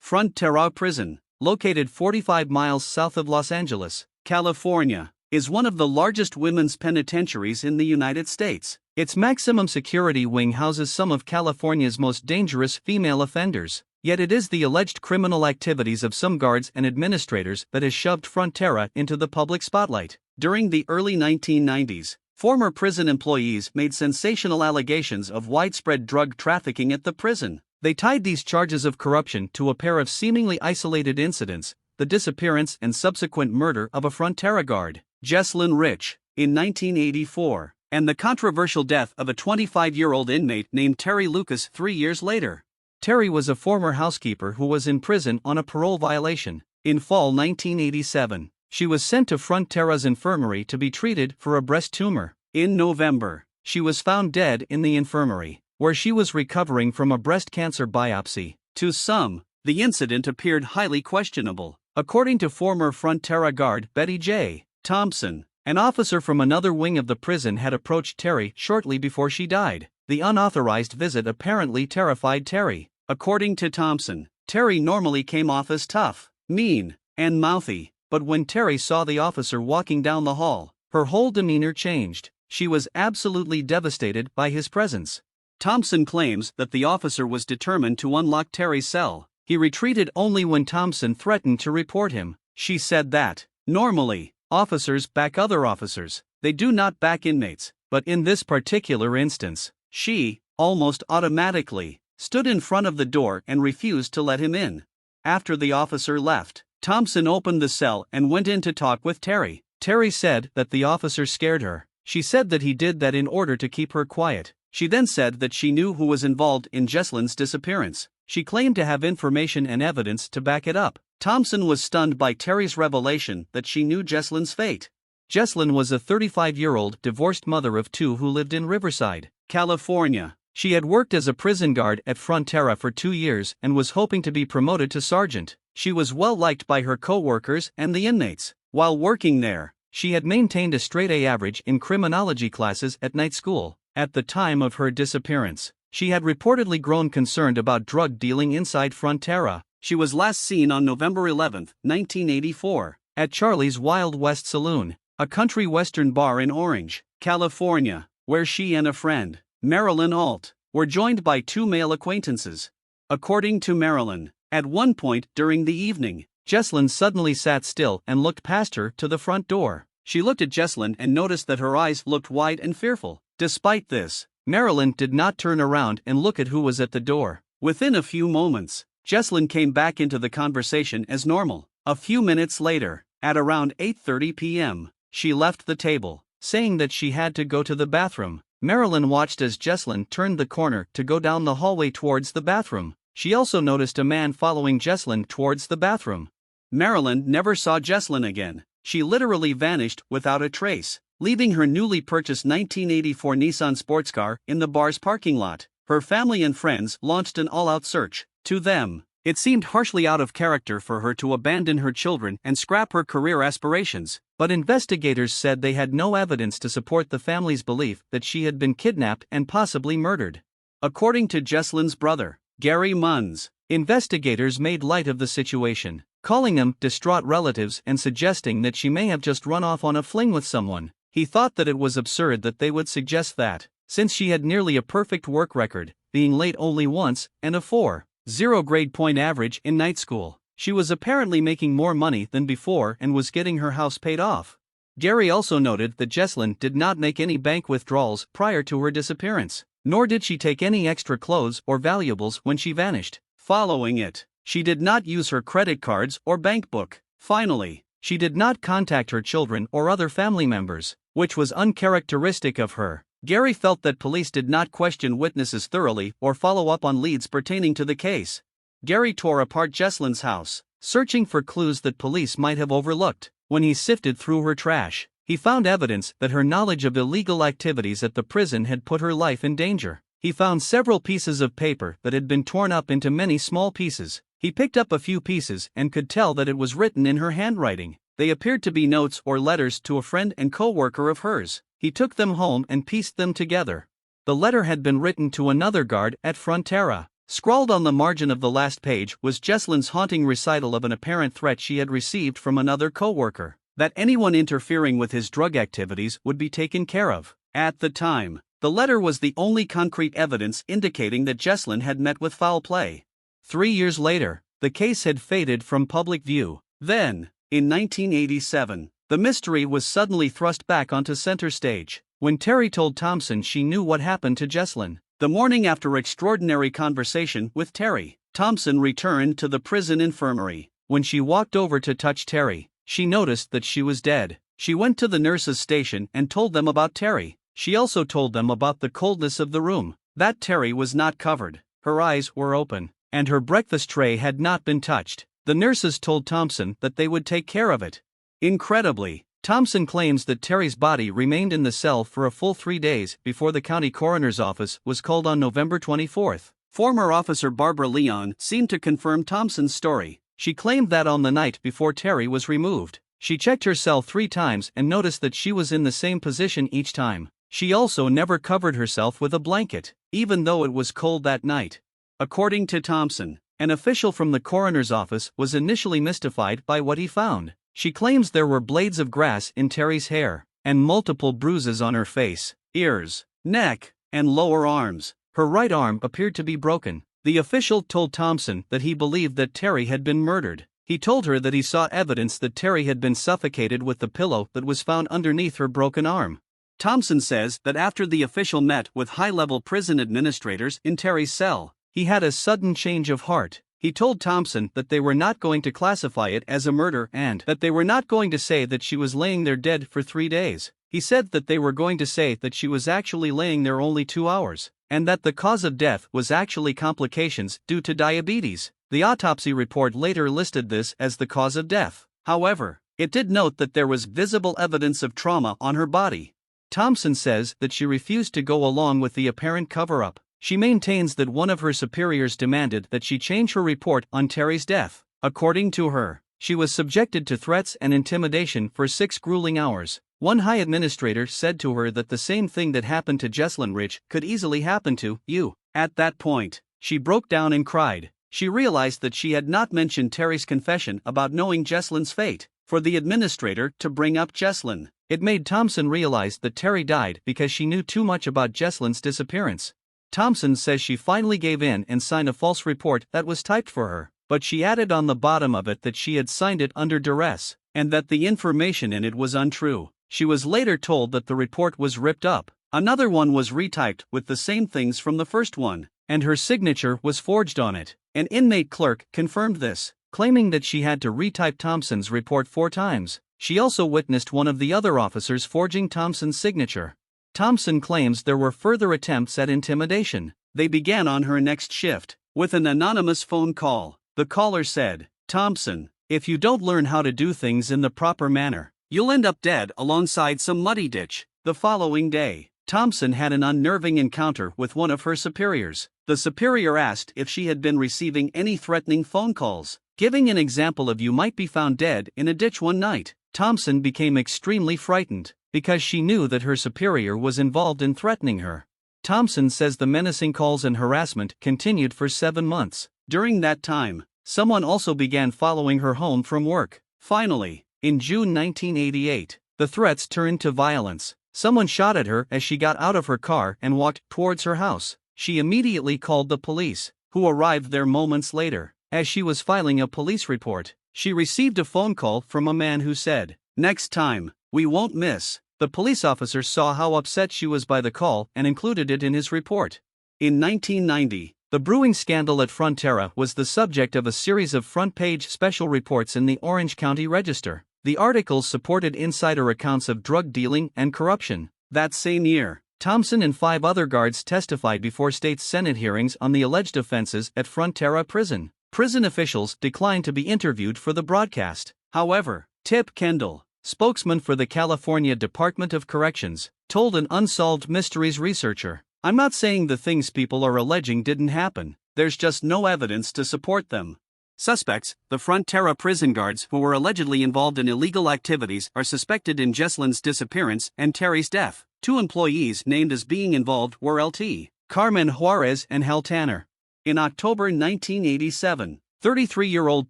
Frontera Prison, located 45 miles south of Los Angeles, California, is one of the largest women's penitentiaries in the United States. Its maximum security wing houses some of California's most dangerous female offenders. Yet it is the alleged criminal activities of some guards and administrators that has shoved Frontera into the public spotlight. During the early 1990s, former prison employees made sensational allegations of widespread drug trafficking at the prison. They tied these charges of corruption to a pair of seemingly isolated incidents: the disappearance and subsequent murder of a Frontera guard, Jesslyn Rich, in 1984, and the controversial death of a 25-year-old inmate named Terry Lucas 3 years later. Terry was a former housekeeper who was in prison on a parole violation. In fall 1987, she was sent to Frontera's infirmary to be treated for a breast tumor. In November, she was found dead in the infirmary, where she was recovering from a breast cancer biopsy. To some, the incident appeared highly questionable. According to former Frontera guard Betty J. Thompson, an officer from another wing of the prison had approached Terry shortly before she died. The unauthorized visit apparently terrified Terry. According to Thompson, Terry normally came off as tough, mean, and mouthy, but when Terry saw the officer walking down the hall, her whole demeanor changed. She was absolutely devastated by his presence. Thompson claims that the officer was determined to unlock Terry's cell. He retreated only when Thompson threatened to report him. She said that, normally, officers back other officers, they do not back inmates, but in this particular instance, she, almost automatically, stood in front of the door and refused to let him in. After the officer left, Thompson opened the cell and went in to talk with Terry. Terry said that the officer scared her. She said that he did that in order to keep her quiet. She then said that she knew who was involved in Jesslyn's disappearance. She claimed to have information and evidence to back it up. Thompson was stunned by Terry's revelation that she knew Jesslyn's fate. Jesslyn was a 35-year-old divorced mother of 2 who lived in Riverside, California. She had worked as a prison guard at Frontera for 2 years and was hoping to be promoted to sergeant. She was well liked by her co-workers and the inmates. While working there, she had maintained a straight-A average in criminology classes at night school. At the time of her disappearance, she had reportedly grown concerned about drug dealing inside Frontera. She was last seen on November 11, 1984, at Charlie's Wild West Saloon, a country western bar in Orange, California, where she and a friend, Marilyn Alt, were joined by 2 male acquaintances. According to Marilyn, at one point during the evening, Jesslyn suddenly sat still and looked past her to the front door. She looked at Jesslyn and noticed that her eyes looked wide and fearful. Despite this, Marilyn did not turn around and look at who was at the door. Within a few moments, Jesslyn came back into the conversation as normal. A few minutes later, at around 8:30 p.m., she left the table, saying that she had to go to the bathroom. Marilyn watched as Jesslyn turned the corner to go down the hallway towards the bathroom. She also noticed a man following Jesslyn towards the bathroom. Marilyn never saw Jesslyn again. She literally vanished without a trace, leaving her newly purchased 1984 Nissan sports car in the bar's parking lot. Her family and friends launched an all-out search. To them, it seemed harshly out of character for her to abandon her children and scrap her career aspirations, but investigators said they had no evidence to support the family's belief that she had been kidnapped and possibly murdered. According to Jesslyn's brother, Gary Munns, investigators made light of the situation, calling them distraught relatives and suggesting that she may have just run off on a fling with someone. He thought that it was absurd that they would suggest that, since she had nearly a perfect work record, being late only once, and a 4.0 grade point average in night school, she was apparently making more money than before and was getting her house paid off. Gary also noted that Jesslyn did not make any bank withdrawals prior to her disappearance, nor did she take any extra clothes or valuables when she vanished. Following it, she did not use her credit cards or bank book. Finally, she did not contact her children or other family members, which was uncharacteristic of her. Gary felt that police did not question witnesses thoroughly or follow up on leads pertaining to the case. Gary tore apart Jesslyn's house, searching for clues that police might have overlooked. When he sifted through her trash, he found evidence that her knowledge of illegal activities at the prison had put her life in danger. He found several pieces of paper that had been torn up into many small pieces. He picked up a few pieces and could tell that it was written in her handwriting. They appeared to be notes or letters to a friend and co-worker of hers. He took them home and pieced them together. The letter had been written to another guard at Frontera. Scrawled on the margin of the last page was Jesslyn's haunting recital of an apparent threat she had received from another co-worker, that anyone interfering with his drug activities would be taken care of. At the time, the letter was the only concrete evidence indicating that Jesslyn had met with foul play. 3 years later, the case had faded from public view. Then, in 1987, the mystery was suddenly thrust back onto center stage, when Terry told Thompson she knew what happened to Jesslyn. The morning after extraordinary conversation with Terry, Thompson returned to the prison infirmary. When she walked over to touch Terry, she noticed that she was dead. She went to the nurse's station and told them about Terry. She also told them about the coldness of the room, that Terry was not covered, her eyes were open, and her breakfast tray had not been touched. The nurses told Thompson that they would take care of it. Incredibly, Thompson claims that Terry's body remained in the cell for a full 3 days before the county coroner's office was called on November 24. Former officer Barbara Leon seemed to confirm Thompson's story. She claimed that on the night before Terry was removed, she checked her cell 3 times and noticed that she was in the same position each time. She also never covered herself with a blanket, even though it was cold that night. According to Thompson, an official from the coroner's office was initially mystified by what he found. She claims there were blades of grass in Terry's hair, and multiple bruises on her face, ears, neck, and lower arms. Her right arm appeared to be broken. The official told Thompson that he believed that Terry had been murdered. He told her that he saw evidence that Terry had been suffocated with the pillow that was found underneath her broken arm. Thompson says that after the official met with high-level prison administrators in Terry's cell, he had a sudden change of heart. He told Thompson that they were not going to classify it as a murder and that they were not going to say that she was laying there dead for 3 days. He said that they were going to say that she was actually laying there only 2 hours, and that the cause of death was actually complications due to diabetes. The autopsy report later listed this as the cause of death. However, it did note that there was visible evidence of trauma on her body. Thompson says that she refused to go along with the apparent cover-up. She maintains that one of her superiors demanded that she change her report on Terry's death. According to her, she was subjected to threats and intimidation for 6 grueling hours. One high administrator said to her that the same thing that happened to Jesslyn Rich could easily happen to you. At that point, she broke down and cried. She realized that she had not mentioned Terry's confession about knowing Jesslyn's fate. For the administrator to bring up Jesslyn, it made Thompson realize that Terry died because she knew too much about Jesslyn's disappearance. Thompson says she finally gave in and signed a false report that was typed for her, but she added on the bottom of it that she had signed it under duress, and that the information in it was untrue. She was later told that the report was ripped up. Another one was retyped with the same things from the first one, and her signature was forged on it. An inmate clerk confirmed this, claiming that she had to retype Thompson's report 4 times. She also witnessed one of the other officers forging Thompson's signature. Thompson claims there were further attempts at intimidation. They began on her next shift, with an anonymous phone call. The caller said, "Thompson, if you don't learn how to do things in the proper manner, you'll end up dead alongside some muddy ditch." The following day, Thompson had an unnerving encounter with one of her superiors. The superior asked if she had been receiving any threatening phone calls, giving an example of "you might be found dead in a ditch one night." Thompson became extremely frightened, because she knew that her superior was involved in threatening her. Thompson says the menacing calls and harassment continued for 7 months. During that time, someone also began following her home from work. Finally, in June 1988, the threats turned to violence. Someone shot at her as she got out of her car and walked towards her house. She immediately called the police, who arrived there moments later. As she was filing a police report, she received a phone call from a man who said, "Next time, we won't miss." The police officer saw how upset she was by the call and included it in his report. In 1990, the brewing scandal at Frontera was the subject of a series of front-page special reports in the Orange County Register. The articles supported insider accounts of drug dealing and corruption. That same year, Thompson and 5 other guards testified before state Senate hearings on the alleged offenses at Frontera Prison. Prison officials declined to be interviewed for the broadcast. However, Tip Kendall, spokesman for the California Department of Corrections, told an Unsolved Mysteries researcher, "I'm not saying the things people are alleging didn't happen, there's just no evidence to support them." Suspects, the Frontera prison guards who were allegedly involved in illegal activities, are suspected in Jesslyn's disappearance and Terry's death. 2 employees named as being involved were LT. Carmen Juarez and Hal Tanner. In October 1987, 33-year-old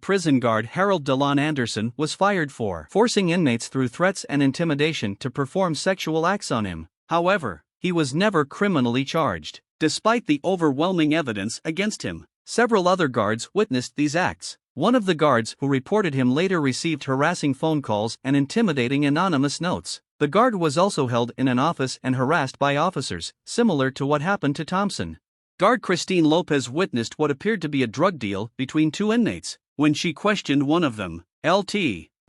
prison guard Harold DeLon Anderson was fired for forcing inmates through threats and intimidation to perform sexual acts on him. However, he was never criminally charged, despite the overwhelming evidence against him. Several other guards witnessed these acts. One of the guards who reported him later received harassing phone calls and intimidating anonymous notes. The guard was also held in an office and harassed by officers, similar to what happened to Thompson. Guard Christine Lopez witnessed what appeared to be a drug deal between two inmates. When she questioned one of them, Lt.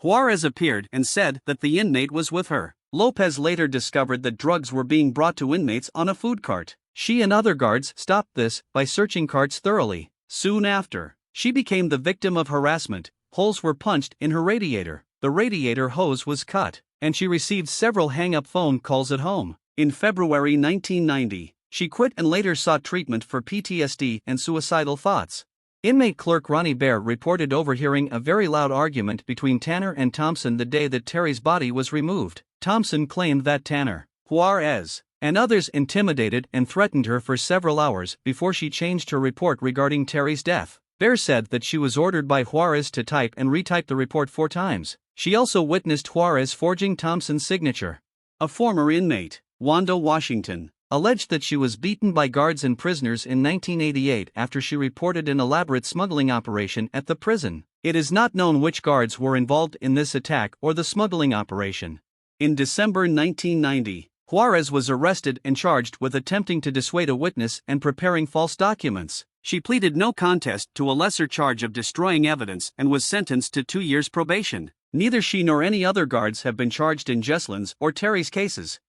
Juarez appeared and said that the inmate was with her. Lopez later discovered that drugs were being brought to inmates on a food cart. She and other guards stopped this by searching carts thoroughly. Soon after, she became the victim of harassment. Holes were punched in her radiator, the radiator hose was cut, and she received several hang-up phone calls at home. In February 1990, she quit and later sought treatment for PTSD and suicidal thoughts. Inmate clerk Ronnie Bear reported overhearing a very loud argument between Tanner and Thompson the day that Terry's body was removed. Thompson claimed that Tanner, Juarez, and others intimidated and threatened her for several hours before she changed her report regarding Terry's death. Bear said that she was ordered by Juarez to type and retype the report 4 times. She also witnessed Juarez forging Thompson's signature. A former inmate, Wanda Washington, alleged that she was beaten by guards and prisoners in 1988 after she reported an elaborate smuggling operation at the prison. It is not known which guards were involved in this attack or the smuggling operation. In December 1990, Juarez was arrested and charged with attempting to dissuade a witness and preparing false documents. She pleaded no contest to a lesser charge of destroying evidence and was sentenced to 2 years probation. Neither she nor any other guards have been charged in Jesslyn's or Terry's cases.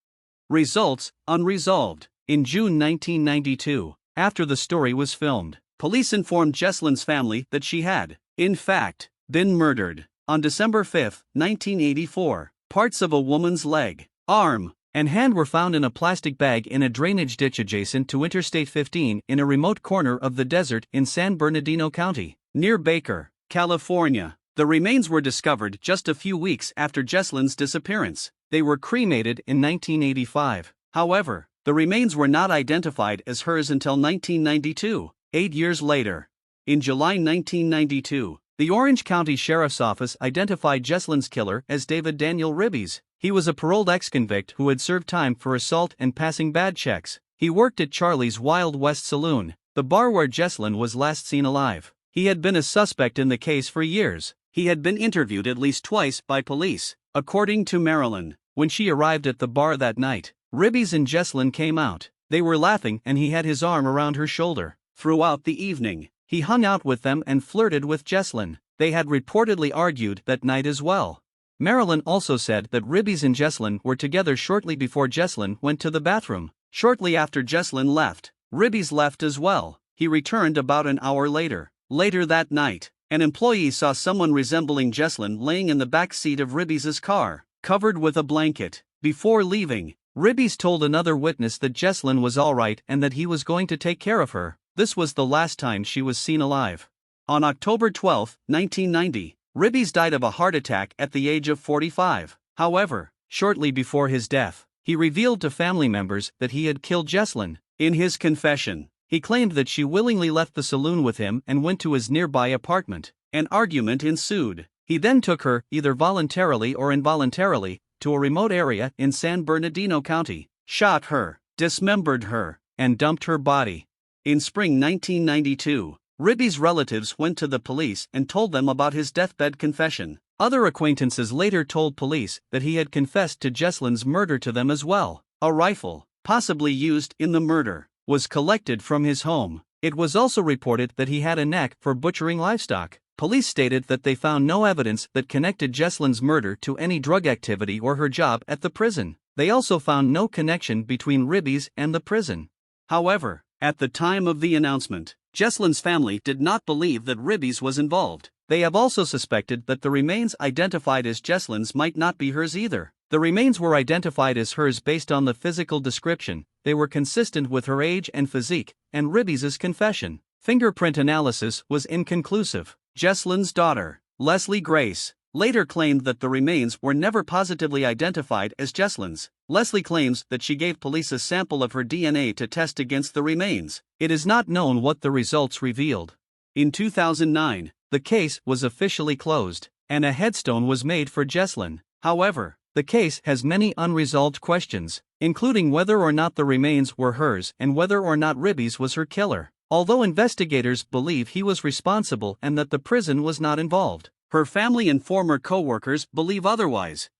Results, unresolved. In June 1992, after the story was filmed, police informed Jesslyn's family that she had, in fact, been murdered. On December 5, 1984, parts of a woman's leg, arm, and hand were found in a plastic bag in a drainage ditch adjacent to Interstate 15 in a remote corner of the desert in San Bernardino County, near Baker, California. The remains were discovered just a few weeks after Jesslyn's disappearance. They were cremated in 1985. However, the remains were not identified as hers until 1992, 8 years later. In July 1992, the Orange County Sheriff's Office identified Jesslyn's killer as David Daniel Ribbies. He was a paroled ex-convict who had served time for assault and passing bad checks. He worked at Charlie's Wild West Saloon, the bar where Jesslyn was last seen alive. He had been a suspect in the case for years. He had been interviewed at least twice by police. According to Marilyn, when she arrived at the bar that night, Ribbies and Jesslyn came out. They were laughing and he had his arm around her shoulder. Throughout the evening, he hung out with them and flirted with Jesslyn. They had reportedly argued that night as well. Marilyn also said that Ribbies and Jesslyn were together shortly before Jesslyn went to the bathroom. Shortly after Jesslyn left, Ribbies left as well. He returned about an hour later. Later that night, an employee saw someone resembling Jesslyn laying in the back seat of Ribbies' car, covered with a blanket. Before leaving, Ribbies told another witness that Jesslyn was alright and that he was going to take care of her. This was the last time she was seen alive. On October 12, 1990, Ribbies died of a heart attack at the age of 45. However, shortly before his death, he revealed to family members that he had killed Jesslyn. In his confession, he claimed that she willingly left the saloon with him and went to his nearby apartment. An argument ensued. He then took her, either voluntarily or involuntarily, to a remote area in San Bernardino County, shot her, dismembered her, and dumped her body. In spring 1992, Ribbies' relatives went to the police and told them about his deathbed confession. Other acquaintances later told police that he had confessed to Jesslyn's murder to them as well. A rifle, possibly used in the murder, was collected from his home. It was also reported that he had a knack for butchering livestock. Police stated that they found no evidence that connected Jesslyn's murder to any drug activity or her job at the prison. They also found no connection between Ribbies and the prison. However, at the time of the announcement, Jesslyn's family did not believe that Ribbies was involved. They have also suspected that the remains identified as Jesslyn's might not be hers either. The remains were identified as hers based on the physical description. They were consistent with her age and physique, and Ribbies' confession. Fingerprint analysis was inconclusive. Jesslyn's daughter, Leslie Grace, later claimed that the remains were never positively identified as Jesslyn's. Leslie claims that she gave police a sample of her DNA to test against the remains. It is not known what the results revealed. In 2009, the case was officially closed, and a headstone was made for Jesslyn. However, the case has many unresolved questions, including whether or not the remains were hers and whether or not Ribbies was her killer. Although investigators believe he was responsible and that the prison was not involved, her family and former co-workers believe otherwise.